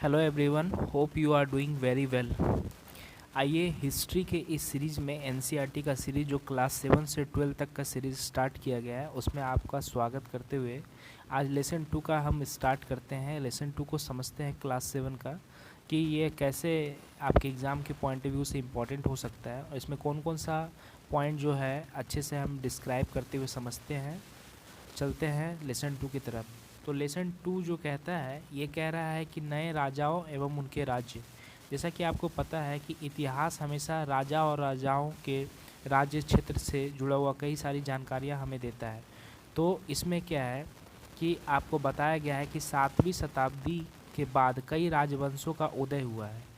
Hello everyone, hope you are doing very well. आइए history के इस सीरीज़ में एनसीईआरटी का सीरीज़ जो क्लास 7 से 12 तक का सीरीज़ स्टार्ट किया गया है उसमें आपका स्वागत करते हुए आज लेसन 2 का हम स्टार्ट करते हैं। लेसन 2 को समझते हैं क्लास 7 का कि ये कैसे आपके एग्ज़ाम के पॉइंट ऑफ व्यू से इम्पॉर्टेंट हो सकता है और इसमें कौन कौन सा पॉइंट जो है अच्छे से हम डिस्क्राइब करते हुए समझते हैं। चलते हैं लेसन 2 की तरफ। तो लेसन 2 जो कहता है ये कह रहा है कि नए राजाओं एवं उनके राज्य। जैसा कि आपको पता है कि इतिहास हमेशा राजा और राजाओं के राज्य क्षेत्र से जुड़ा हुआ कई सारी जानकारियां हमें देता है। तो इसमें क्या है कि आपको बताया गया है कि 7वीं शताब्दी के बाद कई राजवंशों का उदय हुआ है।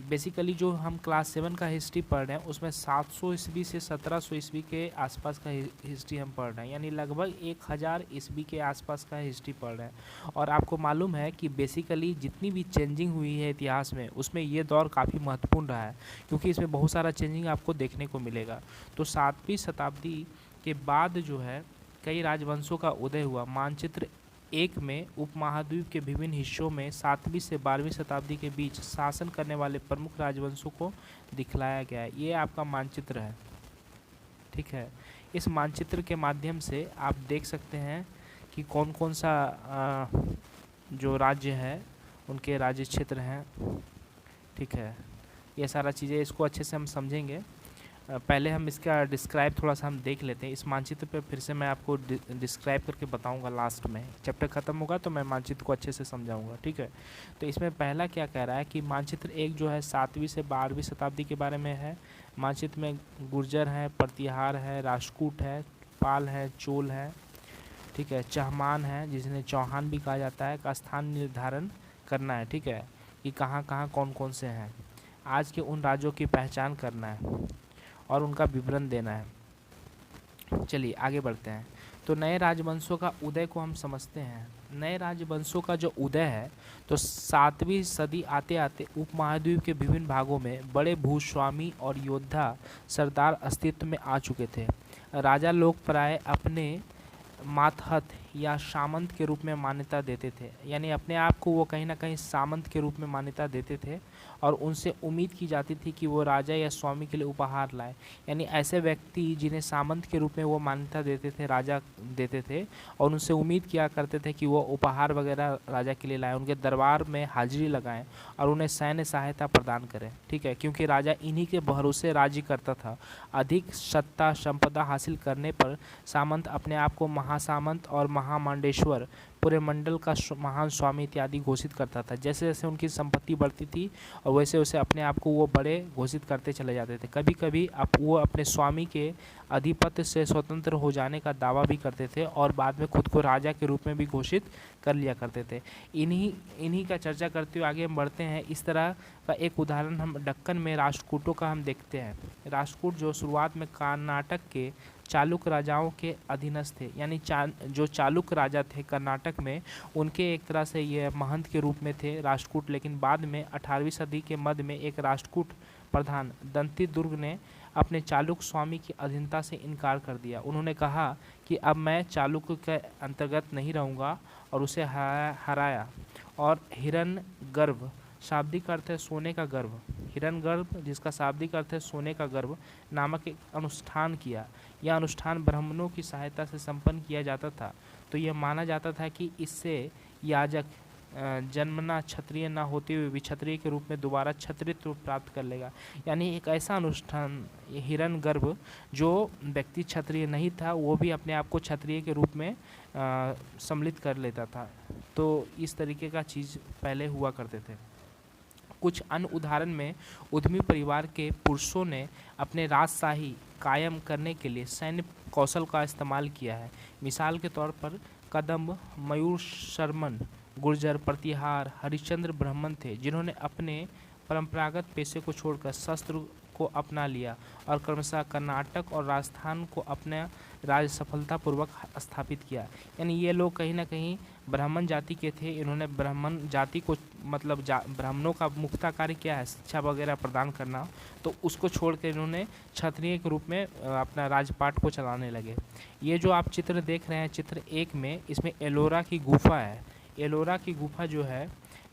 बेसिकली जो हम क्लास 7 का हिस्ट्री पढ़ रहे हैं उसमें 700 ईस्वी से 1700 ईस्वी के आसपास का हिस्ट्री हम पढ़ रहे हैं, यानी लगभग 1000 ईस्वी के आसपास का हिस्ट्री पढ़ रहे हैं। और आपको मालूम है कि बेसिकली जितनी भी चेंजिंग हुई है इतिहास में उसमें ये दौर काफ़ी महत्वपूर्ण रहा है, क्योंकि इसमें बहुत सारा चेंजिंग आपको देखने को मिलेगा। तो 7वीं शताब्दी के बाद जो है कई राजवंशों का उदय हुआ। मानचित्र 1 में उपमहाद्वीप के विभिन्न हिस्सों में 7वीं से 12वीं शताब्दी के बीच शासन करने वाले प्रमुख राजवंशों को दिखलाया गया है। ये आपका मानचित्र है, ठीक है। इस मानचित्र के माध्यम से आप देख सकते हैं कि कौन कौन सा जो राज्य है उनके राज्य क्षेत्र हैं, ठीक है। ये सारा चीज़ें इसको अच्छे से हम समझेंगे। पहले हम इसका डिस्क्राइब थोड़ा सा हम देख लेते हैं। इस मानचित्र पे फिर से मैं आपको डिस्क्राइब करके बताऊंगा। लास्ट में चैप्टर ख़त्म होगा तो मैं मानचित्र को अच्छे से समझाऊंगा, ठीक है। तो इसमें पहला क्या कह रहा है कि मानचित्र 1 जो है 7वीं से 12वीं शताब्दी के बारे में है। मानचित्र में गुर्जर है, प्रतिहार है, राष्ट्रकूट है, पाल है, चोल है, ठीक है, चहमान है जिन्हें चौहान भी कहा जाता है, का स्थान निर्धारण करना है, ठीक है, कि कहाँ कहाँ कौन कौन से हैं। आज के उन राज्यों की पहचान करना है और उनका विवरण देना है। चलिए आगे बढ़ते हैं। तो नए राजवंशों का उदय को हम समझते हैं। नए राजवंशों का जो उदय है तो 7वीं सदी आते आते उपमहाद्वीप के विभिन्न भागों में बड़े भूस्वामी और योद्धा सरदार अस्तित्व में आ चुके थे। राजा लोग प्राय अपने मातहत या सामंत के रूप में मान्यता देते थे, यानी अपने आप को वो कहीं ना कहीं सामंत के रूप में मान्यता देते थे और उनसे उम्मीद की जाती थी कि वो राजा या स्वामी के लिए उपहार लाए। यानी ऐसे व्यक्ति जिन्हें सामंत के रूप में वो मान्यता देते थे, राजा देते थे, और उनसे उम्मीद किया करते थे कि वो उपहार वगैरह राजा के लिए लाएं, उनके दरबार में हाजिरी लगाएं और उन्हें सैन्य सहायता प्रदान करें, ठीक है, क्योंकि राजा इन्हीं के भरोसे राज्य करता था। अधिक सत्ता संपदा हासिल करने पर सामंत अपने आप को महासामंत और महामांडेश्वर, पूरे मंडल का महान स्वामी इत्यादि घोषित करता था। जैसे जैसे उनकी संपत्ति बढ़ती थी और वैसे वैसे अपने आप को वो बड़े घोषित करते चले जाते थे। कभी कभी वो अपने स्वामी के आधिपत्य से स्वतंत्र हो जाने का दावा भी करते थे और बाद में खुद को राजा के रूप में भी घोषित कर लिया करते थे। इन्हीं का चर्चा करते हुए आगे हम बढ़ते हैं। इस तरह का एक उदाहरण हम दक्कन में राष्ट्रकूटों का हम देखते हैं। राष्ट्रकूट जो शुरुआत में कर्नाटक के चालुक्य राजाओं के अधीनस्थ थे, यानी जो चालुक्य राजा थे कर्नाटक में, उनके एक तरह से ये महंत के रूप में थे राष्ट्रकूट। लेकिन बाद में 18वीं सदी के मध्य में एक राष्ट्रकूट प्रधान दंती दुर्ग ने अपने चालुक्य स्वामी की अधीनता से इनकार कर दिया। उन्होंने कहा कि अब मैं चालुक्य के अंतर्गत नहीं रहूँगा और उसे हराया और हिरण्यगर्भ, शाब्दिक अर्थ है सोने का गर्भ, हिरण्यगर्भ जिसका शाब्दिक अर्थ है सोने का गर्भ, नामक एक अनुष्ठान किया। यह अनुष्ठान ब्राह्मणों की सहायता से संपन्न किया जाता था। तो यह माना जाता था कि इससे याजक जन्मना क्षत्रिय न होते हुए भी क्षत्रिय के रूप में दोबारा क्षत्रियत्व प्राप्त कर लेगा। यानी एक ऐसा अनुष्ठान, हिरण्यगर्भ, जो व्यक्ति क्षत्रिय नहीं था वो भी अपने आप को क्षत्रिय के रूप में सम्मिलित कर लेता था। तो इस तरीके का चीज़ पहले हुआ करते थे। कुछ अन्य उदाहरण में उद्यमी परिवार के पुरुषों ने अपने राजशाही कायम करने के लिए सैन्य कौशल का इस्तेमाल किया है। मिसाल के तौर पर कदम्ब, मयूर शर्मन, गुर्जर, प्रतिहार, हरिश्चंद्र ब्राह्मण थे जिन्होंने अपने परंपरागत पेशे को छोड़कर शस्त्र को अपना लिया और क्रमशः कर्नाटक और राजस्थान को अपने राज्य सफलतापूर्वक स्थापित किया। यानी ये लोग कहीं ना कहीं ब्राह्मण जाति के थे। इन्होंने ब्राह्मण जाति को मतलब ब्राह्मणों का मुख्य कार्य क्या है, शिक्षा वगैरह प्रदान करना, तो उसको छोड़कर इन्होंने क्षत्रिय के रूप में अपना राजपाट को चलाने लगे। ये जो आप चित्र देख रहे हैं चित्र 1 में, इसमें एलोरा की गुफा है। एलोरा की गुफा जो है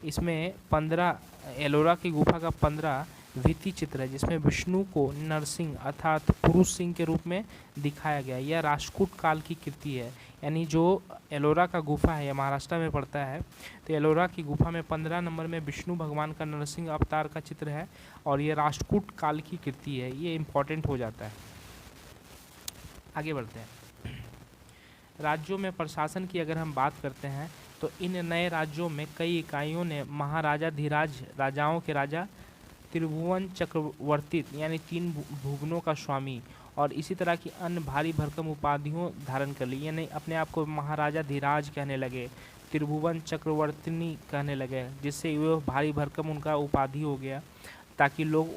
इसमें 15 एलोरा की गुफा का 15 भित्ति चित्र है, जिसमें विष्णु को नरसिंह अर्थात पुरुष सिंह के रूप में दिखाया गया है। यह राष्ट्रकूट काल की कृति है, यानी जो एलोरा का गुफा है, यह महाराष्ट्र में पड़ता है। तो एलोरा की गुफा में 15 नंबर में विष्णु भगवान का नरसिंह अवतार का चित्र है और ये राष्ट्रकूट काल की कृति है, ये इम्पोर्टेंट हो जाता है। आगे बढ़ते हैं। राज्यों में प्रशासन की अगर हम बात करते हैं तो इन नए राज्यों में कई इकाइयों ने महाराजाधिराज राजाओं के राजा, त्रिभुवन चक्रवर्ती यानी 3 भुवनों का स्वामी और इसी तरह की अन्य भारी भरकम उपाधियों धारण कर ली, यानी अपने आप को महाराजाधिराज कहने लगे, त्रिभुवन चक्रवर्ती कहने लगे, जिससे वो भारी भरकम उनका उपाधि हो गया, ताकि लोग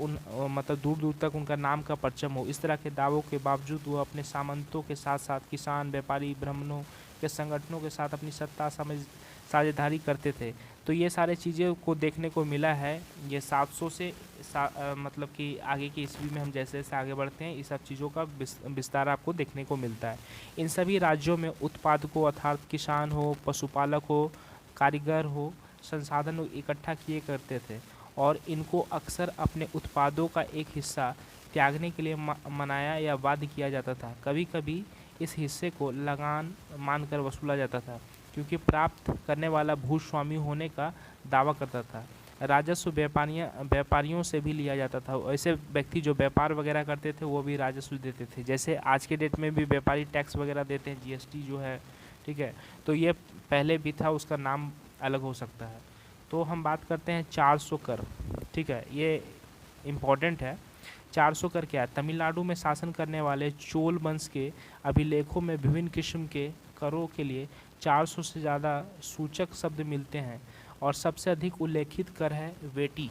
मतलब दूर दूर तक उनका नाम का परचम हो। इस तरह के दावों के बावजूद वो अपने सामंतों के साथ साथ किसान, व्यापारी, ब्राह्मणों के संगठनों के साथ अपनी सत्ता साझेदारी करते थे। तो ये सारे चीज़ें को देखने को मिला है। ये 700 से मतलब कि आगे की ईस्वी में हम जैसे जैसे आगे बढ़ते हैं, इस सब चीज़ों का विस्तार आपको देखने को मिलता है। इन सभी राज्यों में उत्पादकों अर्थात किसान हो, पशुपालक हो, कारीगर हो, संसाधन इकट्ठा किए करते थे और इनको अक्सर अपने उत्पादों का एक हिस्सा त्यागने के लिए मनाया या बाध्य किया जाता था। कभी कभी इस हिस्से को लगान मानकर वसूला जाता था, क्योंकि प्राप्त करने वाला भूस्वामी होने का दावा करता था। राजस्व व्यापारियों से भी लिया जाता था। ऐसे व्यक्ति जो व्यापार वगैरह करते थे वो भी राजस्व देते थे, जैसे आज के डेट में भी व्यापारी टैक्स वगैरह देते हैं, जीएसटी जो है, ठीक है। तो ये पहले भी था, उसका नाम अलग हो सकता है। तो हम बात करते हैं 400 कर, ठीक है, ये इम्पॉर्टेंट है। 400 कर क्या है? तमिलनाडु में शासन करने वाले चोल वंश के अभिलेखों में विभिन्न किस्म के करों के लिए 400 से ज़्यादा सूचक शब्द मिलते हैं और सबसे अधिक उल्लेखित कर है वेटी,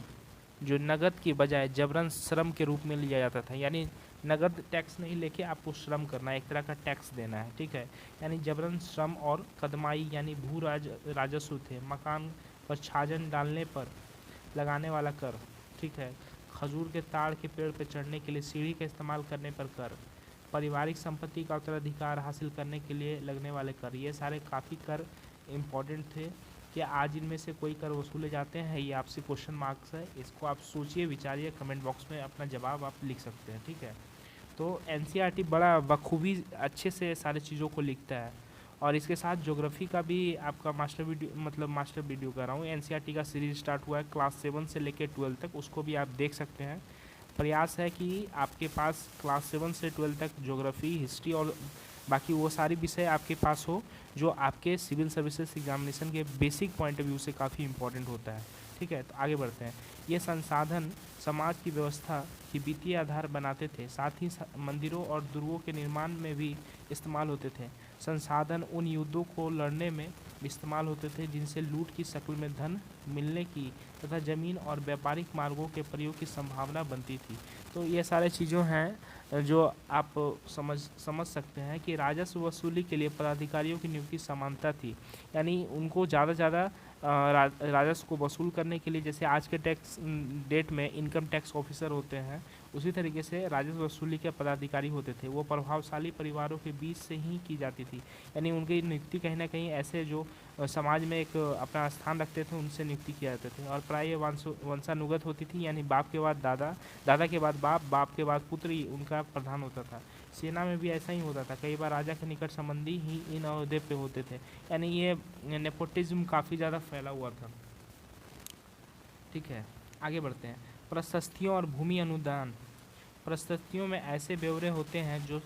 जो नगद की बजाय जबरन श्रम के रूप में लिया जाता था। यानी नगद टैक्स नहीं लेके आपको श्रम करना है, एक तरह का टैक्स देना है, ठीक है। यानी जबरन श्रम और कदमाई यानी भू राजस्व थे। मकान पर छाजन डालने पर लगाने वाला कर, ठीक है। खजूर के ताड़ के पेड़ पर चढ़ने के लिए सीढ़ी का इस्तेमाल करने पर कर, पारिवारिक संपत्ति का उत्तराधिकार हासिल करने के लिए लगने वाले कर, ये सारे काफ़ी कर इम्पॉर्टेंट थे। क्या आज इनमें से कोई कर वसूले जाते हैं? ये आपसे क्वेश्चन मार्क्स है, इसको आप सोचिए, विचारिए, कमेंट बॉक्स में अपना जवाब आप लिख सकते हैं, ठीक है। तो एनसीईआरटी बड़ा बखूबी अच्छे से सारी चीज़ों को लिखता है और इसके साथ ज्योग्राफी का भी आपका मास्टर वीडियो कर रहा हूँ। एनसीईआरटी का सीरीज स्टार्ट हुआ है क्लास 7 से लेकर 12 तक, उसको भी आप देख सकते हैं। प्रयास है कि आपके पास क्लास 7 से 12 तक ज्योग्राफी, हिस्ट्री और बाकी वो सारी विषय आपके पास हो जो आपके सिविल सर्विसेज एग्जामिनेशन के बेसिक पॉइंट ऑफ व्यू से काफ़ी इंपॉर्टेंट होता है, ठीक है। तो आगे बढ़ते हैं। ये संसाधन समाज की व्यवस्था की वित्तीय आधार बनाते थे, साथ ही मंदिरों और दुर्गों के निर्माण में भी इस्तेमाल होते थे। संसाधन उन युद्धों को लड़ने में इस्तेमाल होते थे जिनसे लूट की शक्ल में धन मिलने की तथा जमीन और व्यापारिक मार्गों के प्रयोग की संभावना बनती थी। तो ये सारे चीज़ों हैं जो आप समझ सकते हैं कि राजस्व वसूली के लिए पदाधिकारियों की नियुक्ति समानता थी, यानी उनको ज़्यादा से ज़्यादा राजस्व को वसूल करने के लिए, जैसे आज के टैक्स डेट में इनकम टैक्स ऑफिसर होते हैं, उसी तरीके से राजस्व वसूली के पदाधिकारी होते थे। वो प्रभावशाली परिवारों के बीच से ही की जाती थी, यानी उनकी नियुक्ति कहीं ना कहीं ऐसे जो समाज में एक अपना स्थान रखते थे उनसे नियुक्ति किया जाते थे। और प्राय वंशानुगत होती थी, यानी बाप के बाद दादा, दादा के बाद बाप, बाप के बाद पुत्र ही उनका प्रधान होता था। सेना में भी ऐसा ही होता था, कई बार राजा के निकट संबंधी ही इन अहदे पे होते थे, यानी ये नेपोटिज्म काफ़ी ज़्यादा फैला हुआ था, ठीक है। आगे बढ़ते हैं। प्रशस्तियों और भूमि अनुदान। प्रशस्तियों में ऐसे ब्यौरे होते हैं जो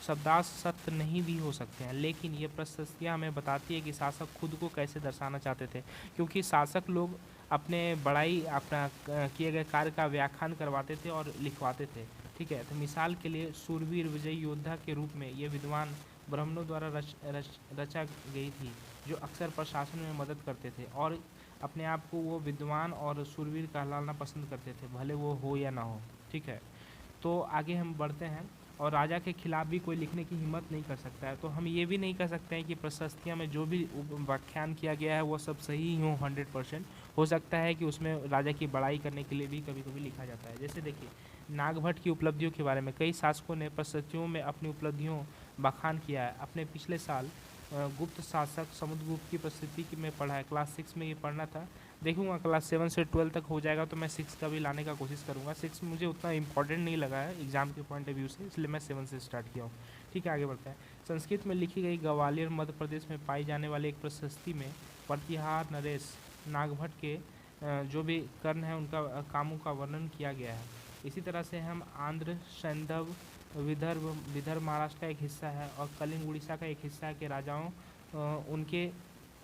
शब्दार्थ सत्य नहीं भी हो सकते हैं, लेकिन ये प्रशस्तियाँ हमें बताती है कि शासक खुद को कैसे दर्शाना चाहते थे, क्योंकि शासक लोग अपने बड़ाई, अपना किए गए कार्य का व्याख्यान करवाते थे और लिखवाते थे, ठीक है। तो मिसाल के लिए सूरवीर विजयी योद्धा के रूप में ये विद्वान ब्राह्मणों द्वारा रचा गई थी, जो अक्सर प्रशासन में मदद करते थे और अपने आप को वो विद्वान और सूरवीर कहलाना पसंद करते थे, भले वो हो या ना हो, ठीक है। तो आगे हम बढ़ते हैं। और राजा के खिलाफ भी कोई लिखने की हिम्मत नहीं कर सकता है। तो हम ये भी नहीं कह सकते हैं कि प्रशस्तियाँ में जो भी व्याख्यान किया गया है वो सब सही ही हो 100%। हो सकता है कि उसमें राजा की बड़ाई करने के लिए भी कभी कभी लिखा जाता है। जैसे देखिए, नागभट्ट की उपलब्धियों के बारे में कई शासकों ने प्रशस्तियों में अपनी उपलब्धियों बखान किया है। अपने पिछले साल गुप्त शासक समुद्रगुप्त की प्रस्तुति की मैं पढ़ा है, क्लास 6 में ये पढ़ना था। देखूंगा क्लास 7 से 12 तक हो जाएगा तो मैं 6 का भी लाने का कोशिश करूंगा। 6 मुझे उतना इंपॉर्टेंट नहीं लगा है एग्जाम के पॉइंट ऑफ व्यू से, इसलिए मैं 7 से स्टार्ट किया हूँ। ठीक है, आगे बढ़ते हैं। संस्कृत में लिखी गई ग्वालियर मध्य प्रदेश में पाई जाने वाली एक प्रशस्ति में प्रतिहार नरेश नागभट्ट के जो भी कर्ण है उनका कामों का वर्णन किया गया है। इसी तरह से हम आंध्र, सैंधव, विदर्भ महाराष्ट्र का एक हिस्सा है और कलिंग उड़ीसा का एक हिस्सा है के राजाओं उनके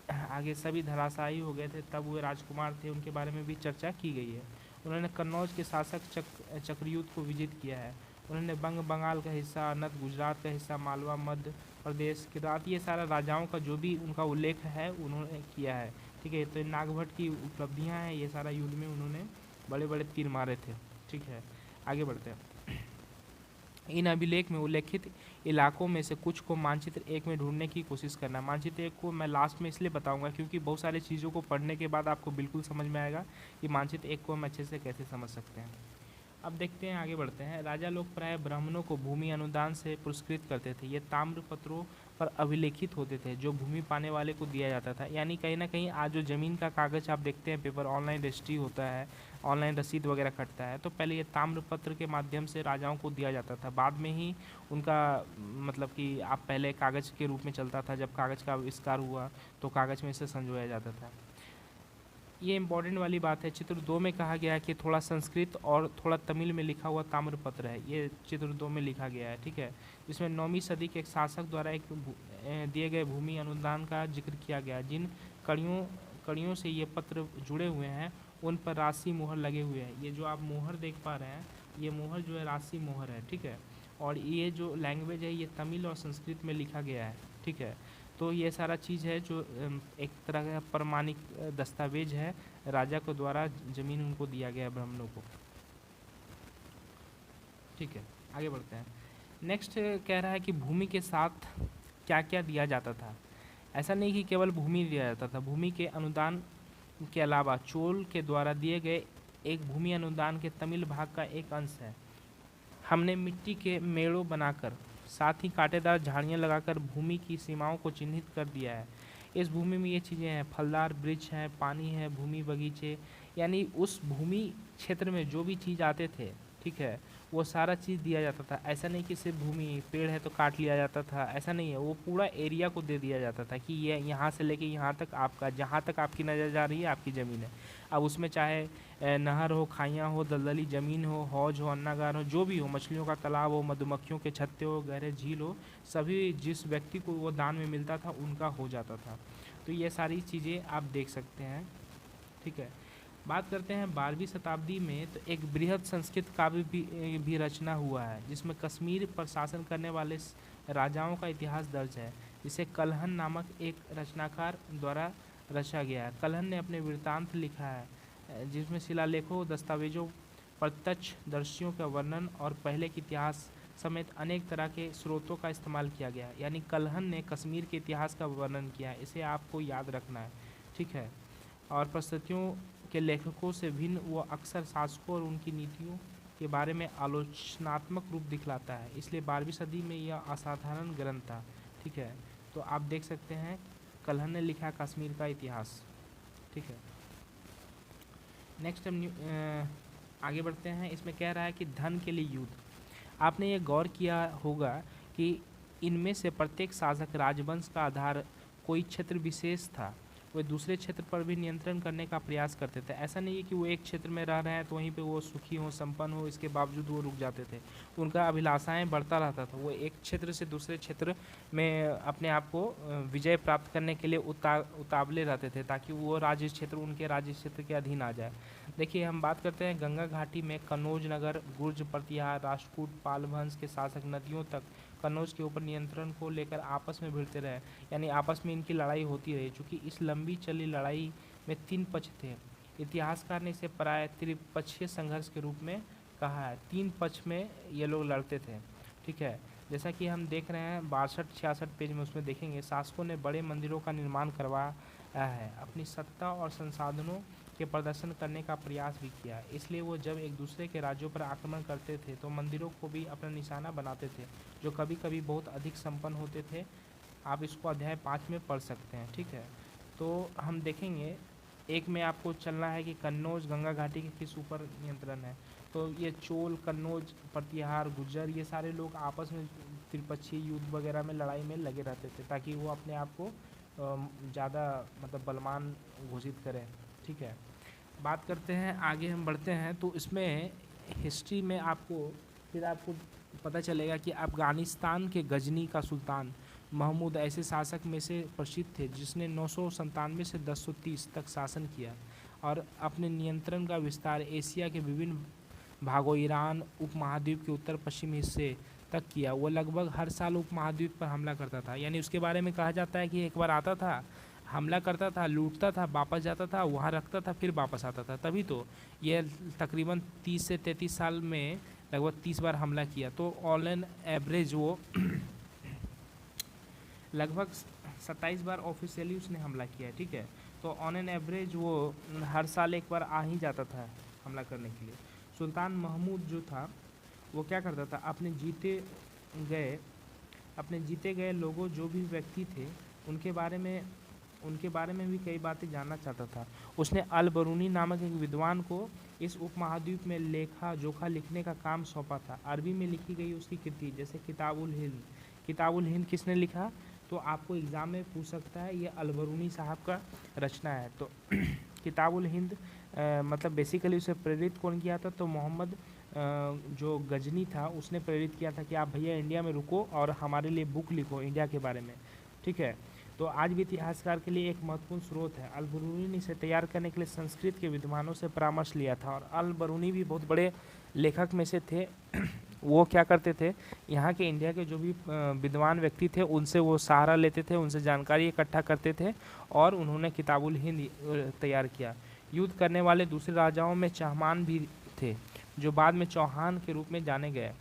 आगे सभी धराशायी हो गए थे, तब वे राजकुमार थे, उनके बारे में भी चर्चा की गई है। उन्होंने कन्नौज के शासक चक्रयूथ को विजित किया है। उन्होंने बंगाल का हिस्सा, अनंत गुजरात का हिस्सा, मालवा मध्य प्रदेश, किरात, ये सारा राजाओं का जो भी उनका उल्लेख है उन्होंने किया है। ठीक है, तो नागभट्ट की उपलब्धियाँ हैं, ये सारा युद्ध में उन्होंने बड़े बड़े तीर मारे थे। ठीक है, आगे बढ़ते हैं। इन अभिलेख में उल्लेखित इलाकों में से कुछ को मानचित्र एक में ढूंढने की कोशिश करना। मानचित्र एक को मैं लास्ट में इसलिए बताऊंगा क्योंकि बहुत सारी चीज़ों को पढ़ने के बाद आपको बिल्कुल समझ में आएगा कि मानचित्र एक को हम अच्छे से कैसे समझ सकते हैं। अब देखते हैं, आगे बढ़ते हैं। राजा लोग प्राय ब्राह्मणों को भूमि अनुदान से पुरस्कृत करते थे। ये ताम्र पत्रों पर अभिलेखित होते थे जो भूमि पाने वाले को दिया जाता था। यानी कहीं ना कहीं आज जो ज़मीन का कागज़ आप देखते हैं, पेपर ऑनलाइन रजिस्ट्री होता है, ऑनलाइन रसीद वगैरह कटता है, तो पहले ये ताम्र पत्र के माध्यम से राजाओं को दिया जाता था। बाद में ही उनका मतलब कि आप पहले कागज़ के रूप में चलता था, जब कागज़ का आविष्कार हुआ तो कागज़ में इसे संजोया जाता था। ये इंपॉर्टेंट वाली बात है। चित्र 2 में कहा गया है कि थोड़ा संस्कृत और थोड़ा तमिल में लिखा हुआ ताम्रपत्र है, ये चित्र 2 में लिखा गया है। ठीक है, जिसमें 9वीं सदी के एक शासक द्वारा एक दिए गए भूमि अनुदान का जिक्र किया गया। जिन कड़ियों से ये पत्र जुड़े हुए हैं उन पर राशि मोहर लगे हुए हैं। ये जो आप मोहर देख पा रहे हैं, ये मोहर जो है राशि मोहर है। ठीक है, और ये जो लैंग्वेज है ये तमिल और संस्कृत में लिखा गया है। ठीक है, तो ये सारा चीज़ है जो एक तरह का प्रमाणिक दस्तावेज है, राजा को द्वारा ज़मीन उनको दिया गया है ब्राह्मणों को। ठीक है, आगे बढ़ते हैं। नेक्स्ट कह रहा है कि भूमि के साथ क्या क्या दिया जाता था। ऐसा नहीं कि केवल भूमि दिया जाता था, भूमि के अनुदान के अलावा चोल के द्वारा दिए गए एक भूमि अनुदान के तमिल भाग का एक अंश है। हमने मिट्टी के मेड़ों बनाकर साथ ही कांटेदार झाड़ियाँ लगाकर भूमि की सीमाओं को चिन्हित कर दिया है। इस भूमि में ये चीज़ें हैं, फलदार वृक्ष हैं, पानी है, भूमि बगीचे, यानी उस भूमि क्षेत्र में जो भी चीज़ आते थे, ठीक है, वो सारा चीज़ दिया जाता था। ऐसा नहीं कि सिर्फ भूमि, पेड़ है तो काट लिया जाता था, ऐसा नहीं है। वो पूरा एरिया को दे दिया जाता था कि ये यहाँ से लेके यहाँ तक आपका, जहाँ तक आपकी नज़र जा रही है आपकी ज़मीन है। अब उसमें चाहे नहर हो, खाइयाँ हो, दलदली ज़मीन हो, हौज हो, अन्नागार हो, जो भी हो, मछलियों का तालाब हो, मधुमक्खियों के छत्ते हो, गहरे झील हो, सभी जिस व्यक्ति को वो दान में मिलता था उनका हो जाता था। तो ये सारी चीज़ें आप देख सकते हैं। ठीक है, बात करते हैं 12वीं शताब्दी में तो एक बृहद संस्कृत काव्य भी रचना हुआ है जिसमें कश्मीर पर शासन करने वाले राजाओं का इतिहास दर्ज है, जिसे कल्हन नामक एक रचनाकार द्वारा रचा गया है। कल्हन ने अपने वृत्तांत लिखा है जिसमें शिलालेखों, दस्तावेजों, प्रत्यक्षदर्शियों का वर्णन और पहले के इतिहास समेत अनेक तरह के स्रोतों का इस्तेमाल किया गया। यानी कल्हन ने कश्मीर के इतिहास का वर्णन किया है, इसे आपको याद रखना है। ठीक है, और प्रस्तुतियों के लेखकों से भिन्न वो अक्सर शासकों और उनकी नीतियों के बारे में आलोचनात्मक रूप दिखलाता है, इसलिए 12वीं सदी में यह असाधारण ग्रंथ था। ठीक है, तो आप देख सकते हैं कल्हन ने लिखा कश्मीर का इतिहास। ठीक है, नेक्स्ट हम आगे बढ़ते हैं। इसमें कह रहा है कि धन के लिए युद्ध। आपने ये गौर किया होगा कि इनमें से प्रत्येक शासक राजवंश का आधार कोई क्षेत्र विशेष था, वे दूसरे क्षेत्र पर भी नियंत्रण करने का प्रयास करते थे। ऐसा नहीं है कि वो एक क्षेत्र में रह रहे हैं तो वहीं पे वो सुखी हो, संपन्न हो, इसके बावजूद वो रुक जाते थे। उनका अभिलाषाएं बढ़ता रहता था, वो एक क्षेत्र से दूसरे क्षेत्र में अपने आप को विजय प्राप्त करने के लिए उतावले रहते थे ताकि वो राज्य क्षेत्र उनके राज्य क्षेत्र के अधीन आ जाए। देखिए, हम बात करते हैं गंगा घाटी में कन्नौज नगर, गुर्ज, प्रतिहार, राष्ट्रकूट, पाल वंश के शासक नदियों तक कन्नौज के ऊपर नियंत्रण को लेकर आपस में भिड़ते रहे, यानी आपस में इनकी लड़ाई होती रही। चूँकि इस लंबी चली लड़ाई में 3 पक्ष थे, इतिहासकार ने इसे प्राय त्रिपक्षीय संघर्ष के रूप में कहा है। 3 पक्ष में ये लोग लड़ते थे। ठीक है, जैसा कि हम देख रहे हैं 62-66 पेज में, उसमें देखेंगे शासकों ने बड़े मंदिरों का निर्माण करवाया है, अपनी सत्ता और संसाधनों के प्रदर्शन करने का प्रयास भी किया। इसलिए वो जब एक दूसरे के राज्यों पर आक्रमण करते थे तो मंदिरों को भी अपना निशाना बनाते थे, जो कभी कभी बहुत अधिक संपन्न होते थे आप इसको अध्याय 5 में पढ़ सकते हैं। ठीक है, तो हम देखेंगे एक में आपको चलना है कि कन्नौज गंगा घाटी के किस ऊपर नियंत्रण है। तो ये चोल, कन्नौज, प्रतिहार, गुज्जर, ये सारे लोग आपस में त्रिपक्षीय युद्ध वगैरह में लड़ाई में लगे रहते थे ताकि वो अपने आप को ज़्यादा मतलब बलवान घोषित करें। ठीक है, बात करते हैं, आगे हम बढ़ते हैं। तो इसमें हिस्ट्री में फिर आपको पता चलेगा कि अफ़गानिस्तान के गजनी का सुल्तान महमूद ऐसे शासक में से प्रसिद्ध थे जिसने 997 से 1030 तक शासन किया और अपने नियंत्रण का विस्तार एशिया के विभिन्न भागों, ईरान उपमहाद्वीप के उत्तर पश्चिम हिस्से तक किया। वो लगभग हर साल उपमहाद्वीप पर हमला करता था, यानी उसके बारे में कहा जाता है कि एक बार आता था, हमला करता था, लूटता था, वापस जाता था, वहाँ रखता था, फिर वापस आता था। तभी तो ये तकरीबन 30 से 33 साल में लगभग 30 बार हमला किया। तो ऑन एन एवरेज वो लगभग 27 बार ऑफिशियली उसने हमला किया है। ठीक है, तो ऑन एन एवरेज वो हर साल एक बार आ ही जाता था हमला करने के लिए। सुल्तान महमूद जो था वो क्या करता था, अपने जीते गए लोगों, जो भी व्यक्ति थे, उनके बारे में भी कई बातें जानना चाहता था। उसने अल बरूनी नामक एक विद्वान को इस उपमहाद्वीप में लेखा जोखा लिखने का काम सौंपा था। अरबी में लिखी गई उसकी कृति जैसे किताबुल हिंद किसने लिखा, तो आपको एग्ज़ाम में पूछ सकता है, ये अल बरूनी साहब का रचना है। तो किताबुल हिंद मतलब बेसिकली उसे प्रेरित कौन किया था, तो मोहम्मद जो गजनी था उसने प्रेरित किया था कि आप भैया इंडिया में रुको और हमारे लिए बुक लिखो इंडिया के बारे में। ठीक है, तो आज भी इतिहासकार के लिए एक महत्वपूर्ण स्रोत है। अल बरूनी ने इसे तैयार करने के लिए संस्कृत के विद्वानों से परामर्श लिया था और अल बरूनी भी बहुत बड़े लेखक में से थे। वो क्या करते थे, यहाँ के इंडिया के जो भी विद्वान व्यक्ति थे उनसे वो सहारा लेते थे, उनसे जानकारी इकट्ठा करते थे और उन्होंने किताबुल हिंद तैयार किया। युद्ध करने वाले दूसरे राजाओं में चहमान भी थे जो बाद में चौहान के रूप में जाने गए।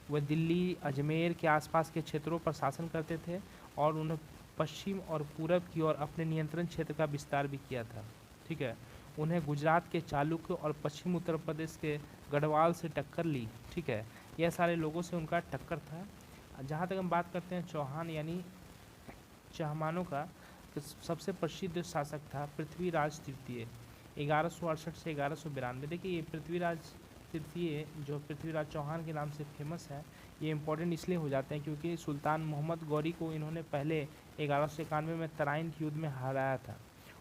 वह दिल्ली, अजमेर के आसपास के क्षेत्रों पर शासन करते थे और उन्हें पश्चिम और पूरब की ओर अपने नियंत्रण क्षेत्र का विस्तार भी किया था। ठीक है, उन्हें गुजरात के चालुक्य और पश्चिम उत्तर प्रदेश के गढ़वाल से टक्कर ली। ठीक है, यह सारे लोगों से उनका टक्कर था। जहाँ तक हम बात करते हैं चौहान यानी चहमानों का, तो सबसे प्रसिद्ध शासक था पृथ्वीराज तृतीय 1168 से 1192। देखिए ये पृथ्वीराज तृतीय जो पृथ्वीराज चौहान के नाम से फेमस है, ये इंपॉर्टेंट इसलिए हो जाते हैं क्योंकि सुल्तान मोहम्मद गौरी को इन्होंने पहले 1191 में तराइन के युद्ध में हराया था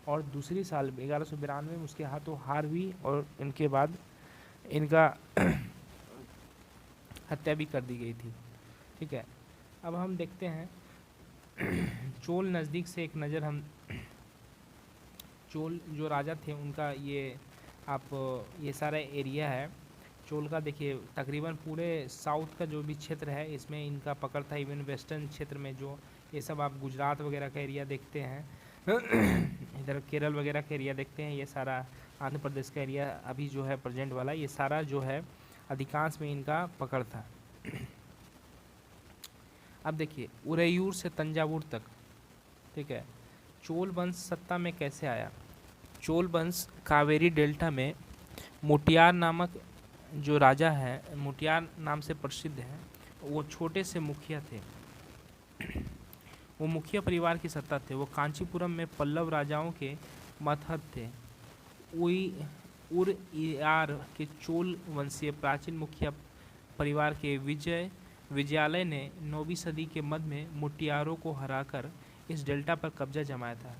और दूसरी साल 1192 में उसके हाथों हार हुई और इनके बाद इनका हत्या भी कर दी गई थी। ठीक है, अब हम देखते हैं चोल नज़दीक से एक नज़र हम चोल जो राजा थे उनका ये सारा एरिया है चोल का। देखिए तकरीबन पूरे साउथ का जो भी क्षेत्र है इसमें इनका पकड़ था। इवन वेस्टर्न क्षेत्र में जो ये सब आप गुजरात वगैरह का एरिया देखते हैं इधर केरल वगैरह का एरिया देखते हैं, ये सारा आंध्र प्रदेश का एरिया अभी जो है प्रेजेंट वाला, ये सारा जो है अधिकांश में इनका पकड़ था। अब देखिए उरैयूर से तंजावुर तक। ठीक है, चोल वंश सत्ता में कैसे आया। चोल वंश कावेरी डेल्टा में मुटियार नामक जो राजा है, मुटियार नाम से प्रसिद्ध है, वो छोटे से मुखिया थे। वो मुखिया परिवार की सत्ता थे। वो कांचीपुरम में पल्लव राजाओं के मतहत थे। उरयार के चोल वंशीय प्राचीन मुखिया परिवार के विजयालय ने 9वीं सदी के मध्य में मुटियारों को हराकर इस डेल्टा पर कब्जा जमाया था।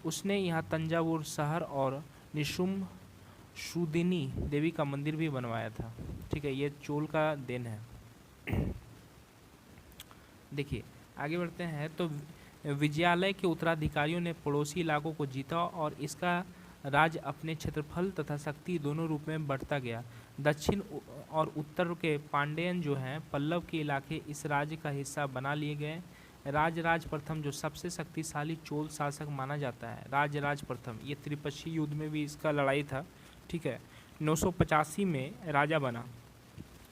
उसने यहाँ तंजावुर शहर और निशुम्भ शुदिनी देवी का मंदिर भी बनवाया था। ठीक है, ये चोल का देन है। देखिए आगे बढ़ते हैं तो विजयालय के उत्तराधिकारियों ने पड़ोसी इलाकों को जीता और इसका राज अपने क्षेत्रफल तथा शक्ति दोनों रूप में बढ़ता गया। दक्षिण और उत्तर के पांड्यन जो हैं पल्लव के इलाके इस राज्य का हिस्सा बना लिए गए। राजराज प्रथम जो सबसे शक्तिशाली चोल शासक माना जाता है, राजराज प्रथम, ये त्रिपक्षीय युद्ध में भी इसका लड़ाई था। ठीक है, 985 में राजा बना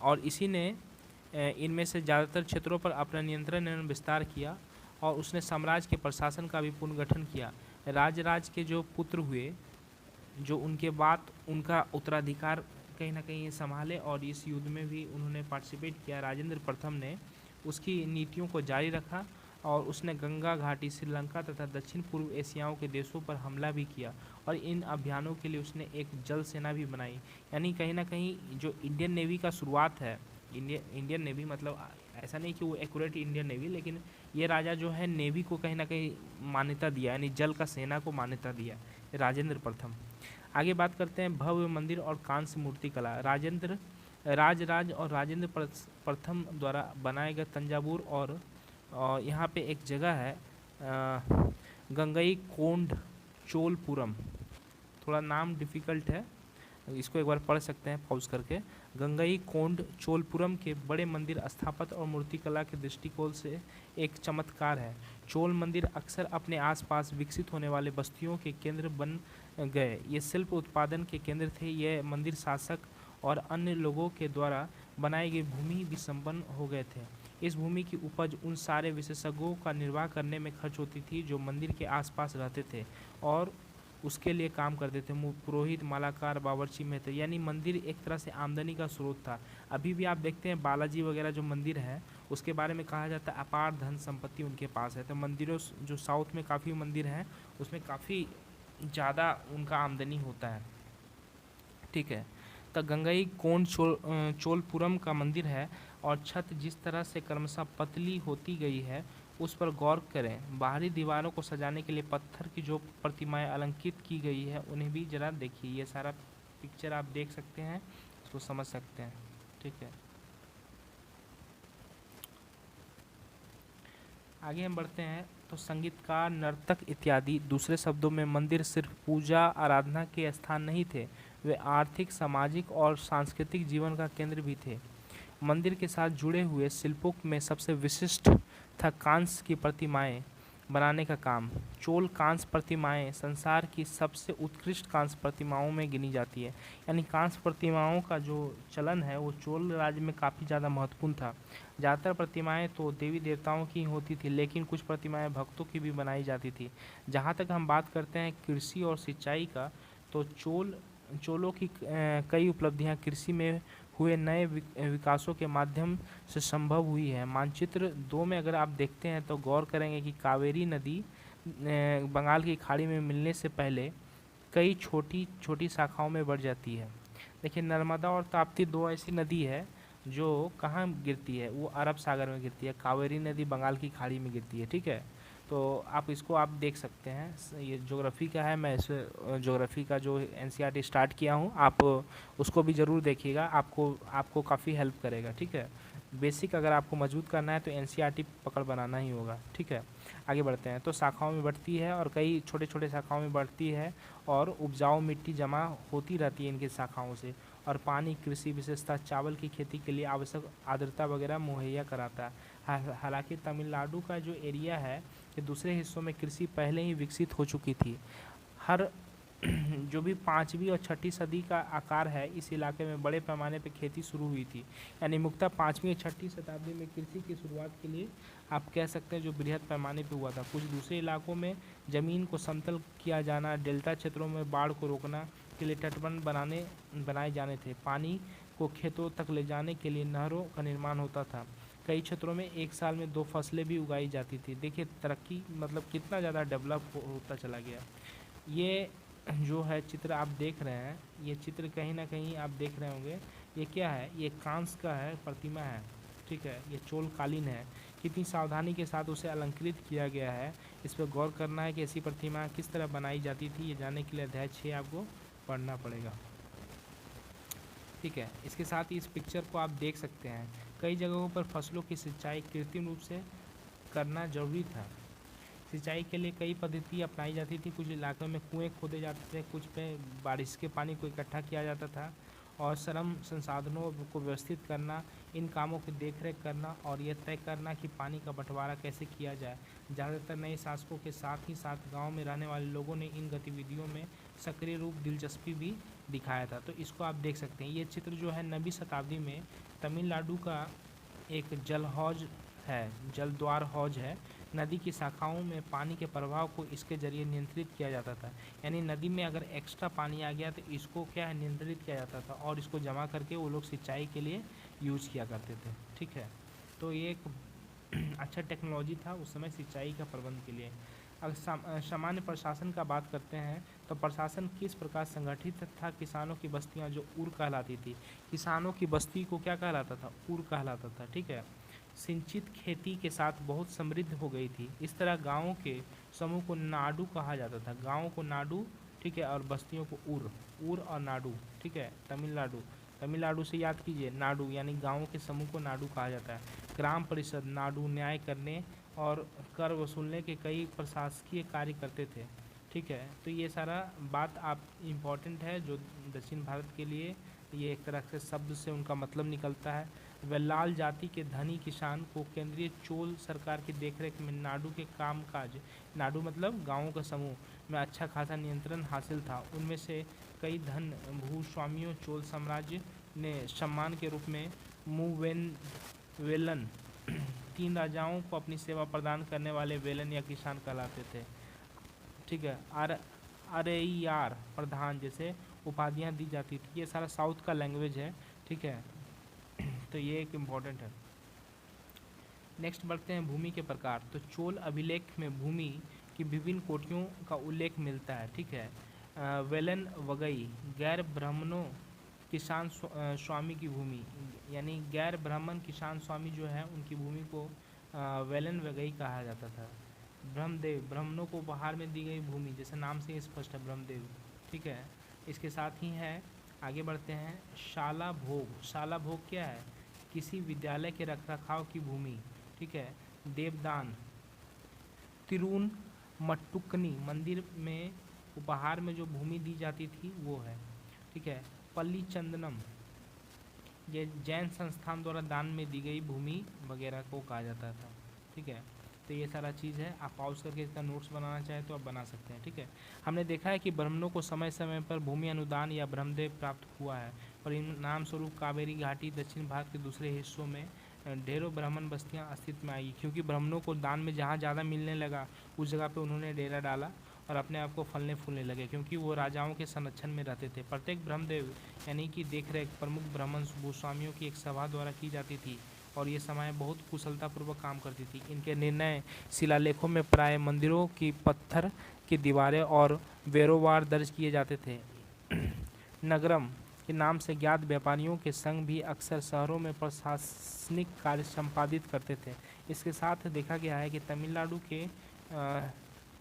और इसी ने इनमें से ज़्यादातर क्षेत्रों पर अपना नियंत्रण एवं विस्तार किया और उसने साम्राज्य के प्रशासन का भी पुनर्गठन किया। राजराज के जो पुत्र हुए, जो उनके बाद उनका उत्तराधिकार कहीं ना कहीं संभाले और इस युद्ध में भी उन्होंने पार्टिसिपेट किया। राजेंद्र प्रथम ने उसकी नीतियों को जारी रखा और उसने गंगा घाटी, श्रीलंका तथा दक्षिण पूर्व एशियाओं के देशों पर हमला भी किया और इन अभियानों के लिए उसने एक जल सेना भी बनाई। यानी कहीं ना कहीं जो इंडियन नेवी का शुरुआत है, इंडियन नेवी मतलब ऐसा नहीं कि वो एक्यूरेट इंडियन नेवी, लेकिन ये राजा जो है नेवी को कहीं ना कहीं मान्यता दिया, यानी जल का सेना को मान्यता दिया, राजेंद्र प्रथम। आगे बात करते हैं भव्य मंदिर और कांस्य मूर्ति कला। राज और राजेंद्र प्रथम द्वारा बनाए गए तंजावुर और यहाँ पे एक जगह है गंगई कोंड चोलपुरम, थोड़ा नाम डिफ़िकल्ट है, इसको एक बार पढ़ सकते हैं पॉज करके। गंगई कोंड चोलपुरम के बड़े मंदिर स्थापत्य और मूर्तिकला के दृष्टिकोण से एक चमत्कार है। चोल मंदिर अक्सर अपने आसपास विकसित होने वाले बस्तियों के केंद्र बन गए। ये शिल्प उत्पादन के केंद्र थे। यह मंदिर शासक और अन्य लोगों के द्वारा बनाई गई भूमि भी संपन्न हो गए थे। इस भूमि की उपज उन सारे विशेषज्ञों का निर्वाह करने में खर्च होती थी जो मंदिर के आसपास रहते थे और उसके लिए काम करते थे। पुरोहित, मालाकार, बावर्ची मित्र, यानी मंदिर एक तरह से आमदनी का स्रोत था। अभी भी आप देखते हैं बालाजी वगैरह जो मंदिर है उसके बारे में कहा जाता है अपार धन संपत्ति उनके पास है। तो मंदिरों जो साउथ में काफ़ी मंदिर हैं उसमें काफ़ी ज़्यादा उनका आमदनी होता है। ठीक है, तो गंगई कोंड चोलपुरम का मंदिर है और छत जिस तरह से क्रमशः पतली होती गई है उस पर गौर करें। बाहरी दीवारों को सजाने के लिए पत्थर की जो प्रतिमाएं अलंकृत की गई है उन्हें भी जरा देखिए। ये सारा पिक्चर आप देख सकते हैं, इसको समझ सकते हैं। ठीक है, आगे हम बढ़ते हैं। तो संगीतकार, नर्तक इत्यादि, दूसरे शब्दों में मंदिर सिर्फ पूजा आराधना के स्थान नहीं थे, वे आर्थिक, सामाजिक और सांस्कृतिक जीवन का केंद्र भी थे। मंदिर के साथ जुड़े हुए शिल्पों में सबसे विशिष्ट था कांस्य की प्रतिमाएं बनाने का काम। चोल कांस्य प्रतिमाएं संसार की सबसे उत्कृष्ट कांस्य प्रतिमाओं में गिनी जाती है। यानी कांस्य प्रतिमाओं का जो चलन है वो चोल राज्य में काफ़ी ज़्यादा महत्वपूर्ण था। ज़्यादातर प्रतिमाएं तो देवी देवताओं की होती थी, लेकिन कुछ प्रतिमाएं भक्तों की भी बनाई जाती थी। जहाँ तक हम बात करते हैं कृषि और सिंचाई का, तो चोलों की कई उपलब्धियां कृषि में हुए नए विकासों के माध्यम से संभव हुई है। मानचित्र 2 में अगर आप देखते हैं तो गौर करेंगे कि कावेरी नदी बंगाल की खाड़ी में मिलने से पहले कई छोटी छोटी शाखाओं में बढ़ जाती है। देखिए, नर्मदा और ताप्ती 2 ऐसी नदी है जो कहाँ गिरती है, वो अरब सागर में गिरती है। कावेरी नदी बंगाल की खाड़ी में गिरती है। ठीक है, तो आप इसको आप देख सकते हैं। ये ज्योग्राफी का है, मैं इस ज्योग्राफी का जो एनसीईआरटी स्टार्ट किया हूँ, आप उसको भी ज़रूर देखिएगा, आपको काफ़ी हेल्प करेगा। ठीक है, बेसिक अगर आपको मजबूत करना है तो एनसीईआरटी पकड़ बनाना ही होगा। ठीक है, आगे बढ़ते हैं। तो शाखाओं में बढ़ती है और कई छोटे छोटे शाखाओं में बढ़ती है और उपजाऊ मिट्टी जमा होती रहती है इनकी शाखाओं से, और पानी कृषि विशेषता चावल की खेती के लिए आवश्यक आर्द्रता वगैरह मुहैया कराता है। हालांकि तमिलनाडु का जो एरिया है कि दूसरे हिस्सों में कृषि पहले ही विकसित हो चुकी थी। हर जो भी 5वीं और 6ठी सदी का आकार है, इस इलाके में बड़े पैमाने पर खेती शुरू हुई थी। यानी मुख्यतः 5वीं और 6ठी शताब्दी में कृषि की शुरुआत के लिए आप कह सकते हैं जो बृहद पैमाने पर हुआ था। कुछ दूसरे इलाकों में ज़मीन को समतल किया जाना, डेल्टा क्षेत्रों में बाढ़ को रोकना के लिए तटबंध बनाए जाने थे। पानी को खेतों तक ले जाने के लिए नहरों का निर्माण होता था। कई क्षेत्रों में एक साल में 2 फसलें भी उगाई जाती थी। देखिए, तरक्की मतलब कितना ज़्यादा डेवलप होता चला गया। ये जो है चित्र आप देख रहे हैं, ये चित्र कहीं ना कहीं आप देख रहे होंगे, ये क्या है, ये कांस्य का है, प्रतिमा है। ठीक है, ये चोल कालीन है। कितनी सावधानी के साथ उसे अलंकृत किया गया है, इस पर गौर करना है कि ऐसी प्रतिमा किस तरह बनाई जाती थी। ये जानने के लिए अध्याय 6 आपको पढ़ना पड़ेगा। ठीक है, इसके साथ ही इस पिक्चर को आप देख सकते हैं। कई जगहों पर फसलों की सिंचाई कृत्रिम रूप से करना जरूरी था। सिंचाई के लिए कई पद्धति अपनाई जाती थी। कुछ इलाकों में कुएं खोदे जाते थे, कुछ पे बारिश के पानी को इकट्ठा किया जाता था, और श्रम संसाधनों को व्यवस्थित करना, इन कामों की देखरेख करना और यह तय करना कि पानी का बंटवारा कैसे किया जाए। ज़्यादातर नए शासकों के साथ ही साथ गांव में रहने वाले लोगों ने इन गतिविधियों में सक्रिय रूप दिलचस्पी भी दिखाया था। तो इसको आप देख सकते हैं। ये चित्र जो है 9वीं शताब्दी में तमिलनाडु का एक जल हौज है, जलद्वार हौज है। नदी की शाखाओं में पानी के प्रवाह को इसके जरिए नियंत्रित किया जाता था। यानी नदी में अगर एक्स्ट्रा पानी आ गया तो इसको क्या है, नियंत्रित किया जाता था और इसको जमा करके वो लोग सिंचाई के लिए यूज़ किया करते थे। ठीक है, तो ये एक अच्छा टेक्नोलॉजी था उस समय सिंचाई का प्रबंध के लिए। अगर सामान्य प्रशासन का बात करते हैं तो प्रशासन किस प्रकार संगठित था। किसानों की बस्तियां जो ऊर कहलाती थी, किसानों की बस्ती को क्या कहलाता था, ऊर कहलाता था, ठीक है। सिंचित खेती के साथ बहुत समृद्ध हो गई थी। इस तरह गांवों के समूह को नाडु कहा जाता था। गांवों को नाडु, ठीक है, और बस्तियों को ऊर, ऊर और नाडु, ठीक है। तमिलनाडु, तमिलनाडु से याद कीजिए, नाडु यानी गांवों के समूह को नाडु कहा जाता है। ग्राम परिषद नाडु न्याय करने और कर वसूलने के कई प्रशासकीय कार्य करते थे, ठीक है। तो ये सारा बात आप इम्पॉर्टेंट है जो दक्षिण भारत के लिए, ये एक तरह से शब्द से उनका मतलब निकलता है। वेल्लाल जाति के धनी किसान को केंद्रीय चोल सरकार की देखरेख में नाडु के कामकाज, नाडु मतलब गांवों का समूह, में अच्छा खासा नियंत्रण हासिल था। उनमें से कई धन भूस्वामियों चोल साम्राज्य ने सम्मान के रूप में वेलन, 3 राजाओं को अपनी सेवा प्रदान करने वाले वेलन या किसान कहलाते थे, ठीक है। अरेयार प्रधान जैसे उपाधियां दी जाती थी। ये सारा साउथ का लैंग्वेज है, ठीक है। तो ये एक इम्पॉर्टेंट है। नेक्स्ट बढ़ते हैं भूमि के प्रकार। तो चोल अभिलेख में भूमि की विभिन्न कोटियों का उल्लेख मिलता है, ठीक है। वेलन वगई गैर ब्राह्मणों किसान स्वामी की भूमि, यानी गैर ब्राह्मण किसान स्वामी जो है उनकी भूमि को वेलन वगई कहा जाता था। ब्रह्मदेव, ब्राह्मणों को उपहार में दी गई भूमि, जैसे नाम से स्पष्ट है ब्रह्मदेव, ठीक है। इसके साथ ही है, आगे बढ़ते हैं, शाला भोग। शाला भोग क्या है, किसी विद्यालय के रखरखाव की भूमि, ठीक है। देवदान, तिरुन मट्टुकनी मंदिर में उपहार में जो भूमि दी जाती थी वो है, ठीक है। पल्ली चंदनम, ये जैन संस्थान द्वारा दान में दी गई भूमि वगैरह को कहा जाता था, ठीक है। तो ये सारा चीज़ है, आप पॉज करके इसका नोट्स बनाना चाहें तो आप बना सकते हैं, ठीक है। हमने देखा है कि ब्राह्मणों को समय समय पर भूमि अनुदान या ब्रह्मदेव प्राप्त हुआ है, और इन नाम स्वरूप कावेरी घाटी दक्षिण भारत के दूसरे हिस्सों में ढेरों ब्राह्मण बस्तियां अस्तित्व में आई, क्योंकि ब्राह्मणों को दान में जहाँ ज़्यादा मिलने लगा उस जगह पे उन्होंने डेरा डाला और अपने आप को फलने फूलने लगे, क्योंकि वो राजाओं के संरक्षण में रहते थे। प्रत्येक ब्रह्मदेव यानी कि देखरेख प्रमुख ब्राह्मण भूस्वामियों की एक सभा द्वारा की जाती थी, और ये सभाएं बहुत कुशलतापूर्वक काम करती थी। इनके निर्णय शिलालेखों में प्राय मंदिरों की पत्थर की दीवारें और बेरोवार दर्ज किए जाते थे। नगरम के नाम से ज्ञात व्यापारियों के संघ भी अक्सर शहरों में प्रशासनिक कार्य संपादित करते थे। इसके साथ देखा गया है कि तमिलनाडु के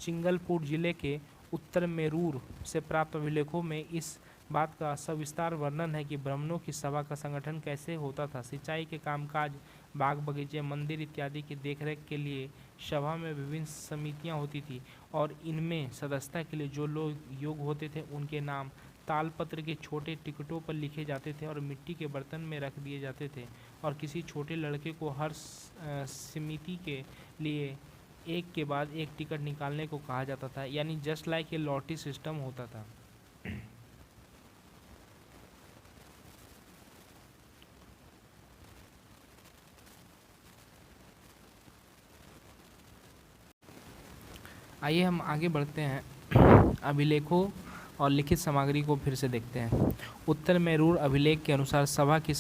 चिंगलपुर जिले के उत्तर मेरूर से प्राप्त अभिलेखों में इस बात का सविस्तार वर्णन है कि ब्राह्मणों की सभा का संगठन कैसे होता था। सिंचाई के कामकाज, बाग बगीचे, मंदिर इत्यादि की देखरेख के लिए सभा में विभिन्न समितियां होती थी, और इनमें सदस्यता के लिए जो लोग योग्य होते थे उनके नाम तालपत्र के छोटे टिकटों पर लिखे जाते थे और मिट्टी के बर्तन में रख दिए जाते थे, और किसी छोटे लड़के को हर समिति के लिए एक के बाद एक टिकट निकालने को कहा जाता था, यानी just like a lottery system होता था। आइए हम आगे बढ़ते हैं, अभिलेखों और लिखित सामग्री को फिर से देखते हैं। उत्तर मेरूर अभिलेख के अनुसार सभा की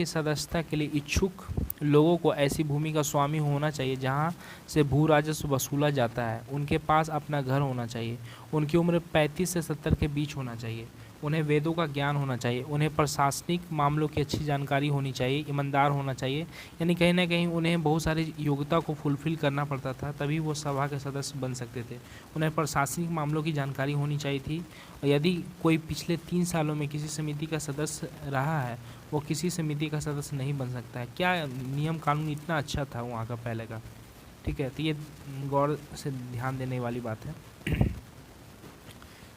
सदस्यता के लिए इच्छुक लोगों को ऐसी भूमि का स्वामी होना चाहिए जहां से भू राजस्व वसूला जाता है। उनके पास अपना घर होना चाहिए। उनकी उम्र 35 से 70 के बीच होना चाहिए। उन्हें वेदों का ज्ञान होना चाहिए। उन्हें प्रशासनिक मामलों की अच्छी जानकारी होनी चाहिए। ईमानदार होना चाहिए, यानी कहीं ना कहीं उन्हें बहुत सारी योग्यता को फुलफिल करना पड़ता था, तभी वो सभा के सदस्य बन सकते थे। उन्हें प्रशासनिक मामलों की जानकारी होनी चाहिए थी, और यदि कोई पिछले 3 सालों में किसी समिति का सदस्य रहा है वो किसी समिति का सदस्य नहीं बन सकता है। क्या नियम कानून इतना अच्छा था वहाँ का पहले का, ठीक है। तो ये गौर से ध्यान देने वाली बात है।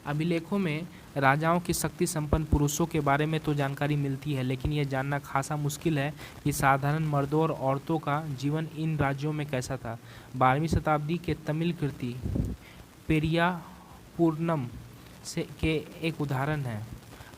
अभिलेखों में राजाओं की शक्ति संपन्न पुरुषों के बारे में तो जानकारी मिलती है, लेकिन यह जानना खासा मुश्किल है कि साधारण मर्दों और औरतों का जीवन इन राज्यों में कैसा था। 12वीं शताब्दी के तमिल कृति पेरिया पूर्णम से के एक उदाहरण है।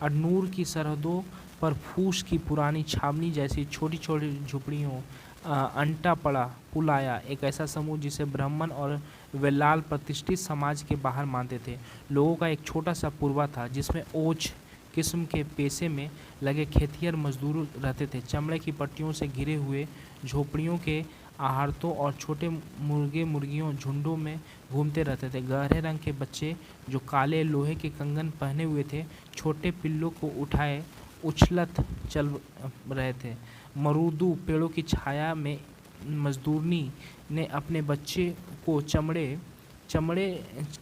अडनूर की सरहदों पर फूस की पुरानी छावनी जैसी छोटी छोटी झुपड़ियों अंटापड़ा पुलाया, एक ऐसा समूह जिसे ब्राह्मण और वेल्लाल प्रतिष्ठित समाज के बाहर मानते थे। लोगों का एक छोटा सा पूर्वा था जिसमें ओछ किस्म के पेशे में लगे खेतिहर मजदूर रहते थे। चमड़े की पट्टियों से घिरे हुए झोपड़ियों के आहारतों और छोटे मुर्गे मुर्गियों झुंडों में घूमते रहते थे। गहरे रंग के बच्चे जो काले लोहे के कंगन पहने हुए थे, छोटे पिल्लों को उठाए उछलत चल रहे थे। मरूदू पेड़ों की छाया में मजदूरनी ने अपने बच्चे को चमड़े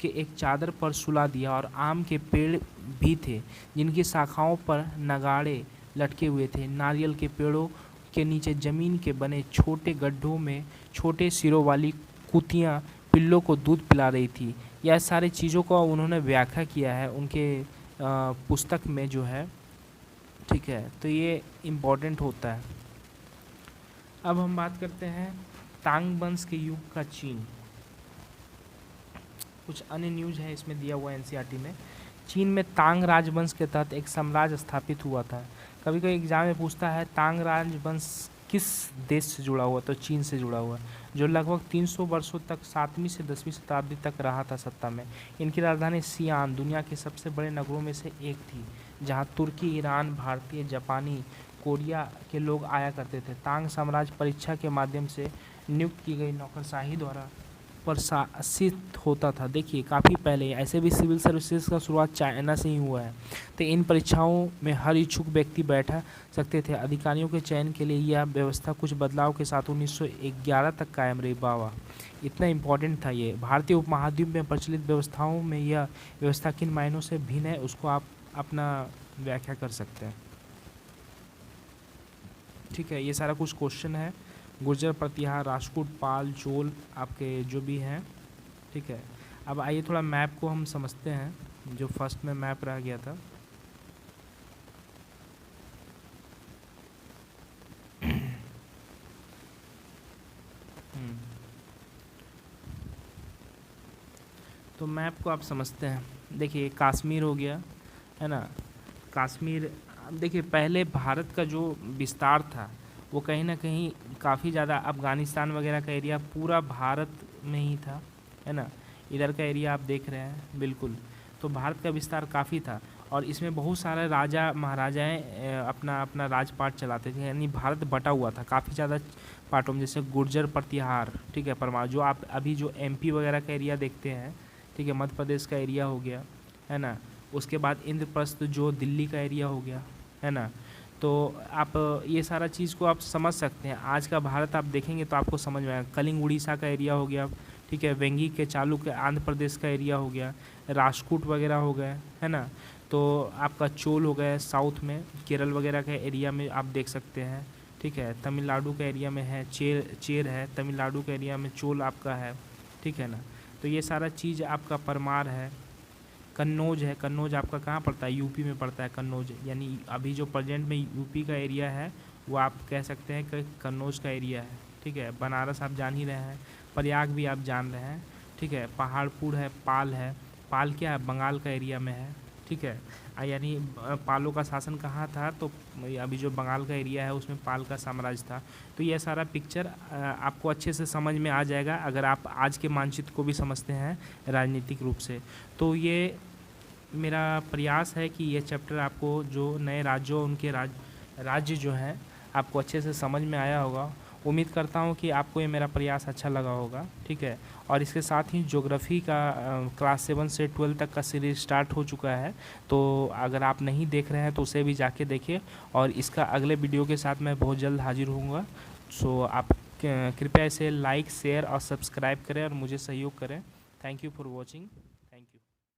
के एक चादर पर सुला दिया और आम के पेड़ भी थे जिनकी शाखाओं पर नगाड़े लटके हुए थे। नारियल के पेड़ों के नीचे जमीन के बने छोटे गड्ढों में छोटे सिरों वाली कुतियाँ पिल्लों को दूध पिला रही थी। यह सारी चीज़ों का उन्होंने व्याख्या किया है उनके पुस्तक में जो है, ठीक है। तो ये इम्पोर्टेंट होता है। अब हम बात करते हैं तांग वंश के युग का चीन। कुछ अन्य न्यूज़ है इसमें दिया हुआ एनसीईआरटी में। चीन में तांग राजवंश के तहत एक साम्राज्य स्थापित हुआ था। कभी कभी एग्जाम में पूछता है तांग राजवंश किस देश से जुड़ा हुआ, तो चीन से जुड़ा हुआ, जो लगभग 300 वर्षों तक 7वीं से 10वीं शताब्दी तक रहा था सत्ता में। इनकी राजधानी सियान दुनिया के सबसे बड़े नगरों में से एक थी, जहां तुर्की, ईरान, भारतीय, जापानी, कोरिया के लोग आया करते थे। तांग साम्राज्य परीक्षा के माध्यम से नियुक्त की गई नौकरशाही द्वारा प्रशासित होता था। देखिए काफ़ी पहले ऐसे भी सिविल सर्विसेज का शुरुआत चाइना से ही हुआ है। तो इन परीक्षाओं में हर इच्छुक व्यक्ति बैठा सकते थे। अधिकारियों के चयन के लिए यह व्यवस्था कुछ बदलाव के साथ 1911 तक कायम रही। बाबा, इतना इम्पोर्टेंट था ये। भारतीय उपमहाद्वीप में प्रचलित व्यवस्थाओं में यह व्यवस्था किन मायनों से भिन्न है उसको आप अपना व्याख्या कर सकते हैं, ठीक है। ये सारा कुछ क्वेश्चन है। गुर्जर, प्रतिहार, राजपूत, पाल, चोल आपके जो भी हैं, ठीक है। अब आइए थोड़ा मैप को हम समझते हैं, जो फर्स्ट में मैप रह गया था। तो मैप को आप समझते हैं। देखिए कश्मीर हो गया, है ना। कश्मीर, देखिए पहले भारत का जो विस्तार था वो कहीं ना कहीं काफ़ी ज़्यादा अफ़गानिस्तान वगैरह का एरिया पूरा भारत में ही था, है ना। इधर का एरिया आप देख रहे हैं, बिल्कुल। तो भारत का विस्तार काफ़ी था और इसमें बहुत सारे राजा महाराजाएं अपना अपना राजपाट चलाते थे, यानी भारत बटा हुआ था काफ़ी ज़्यादा पार्टों में। जैसे गुर्जर, प्रतिहार, ठीक है, परमार, जो आप अभी जो एमपी वगैरह का एरिया देखते हैं, ठीक है, मध्य प्रदेश का एरिया हो गया, है ना। उसके बाद इंद्रप्रस्थ जो दिल्ली का एरिया हो गया, है ना। तो आप ये सारा चीज़ को आप समझ सकते हैं। आज का भारत आप देखेंगे तो आपको समझ में आएगा। कलिंग उड़ीसा का एरिया हो गया, ठीक है। वेंगी के चालुक्य आंध्र प्रदेश का एरिया हो गया। राजकूट वगैरह हो गए, है ना। तो आपका चोल हो गया साउथ में, केरल वगैरह के एरिया में आप देख सकते हैं, ठीक है। तमिलनाडु के एरिया में है चेर है, तमिलनाडु के एरिया में चोल आपका है, ठीक है ना। तो ये सारा चीज़ आपका परमार है। कन्नौज है, कन्नौज आपका कहाँ पड़ता है, यूपी में पड़ता है कन्नौज, यानी अभी जो प्रेजेंट में यूपी का एरिया है वो आप कह सकते हैं कि कन्नौज का एरिया है, ठीक है। बनारस आप जान ही रहे हैं, प्रयाग भी आप जान रहे हैं, ठीक है। पहाड़पुर है, पाल क्या है, बंगाल का एरिया में है, ठीक है। यानी पालों का शासन कहाँ था, तो अभी जो बंगाल का एरिया है उसमें पाल का साम्राज्य था। तो ये सारा पिक्चर आपको अच्छे से समझ में आ जाएगा अगर आप आज के मानचित्र को भी समझते हैं राजनीतिक रूप से। तो ये मेरा प्रयास है कि ये चैप्टर आपको जो नए राज्यों उनके राज्य जो हैं आपको अच्छे से समझ में आया होगा। उम्मीद करता हूँ कि आपको ये मेरा प्रयास अच्छा लगा होगा, ठीक है। और इसके साथ ही ज्योग्राफी का क्लास 7 से 12 तक का सीरीज स्टार्ट हो चुका है। तो अगर आप नहीं देख रहे हैं तो उसे भी जाके देखिए और इसका अगले वीडियो के साथ मैं बहुत जल्द हाजिर होऊंगा। सो आप कृपया इसे लाइक, शेयर और सब्सक्राइब करें और मुझे सहयोग करें। Thank you for watching.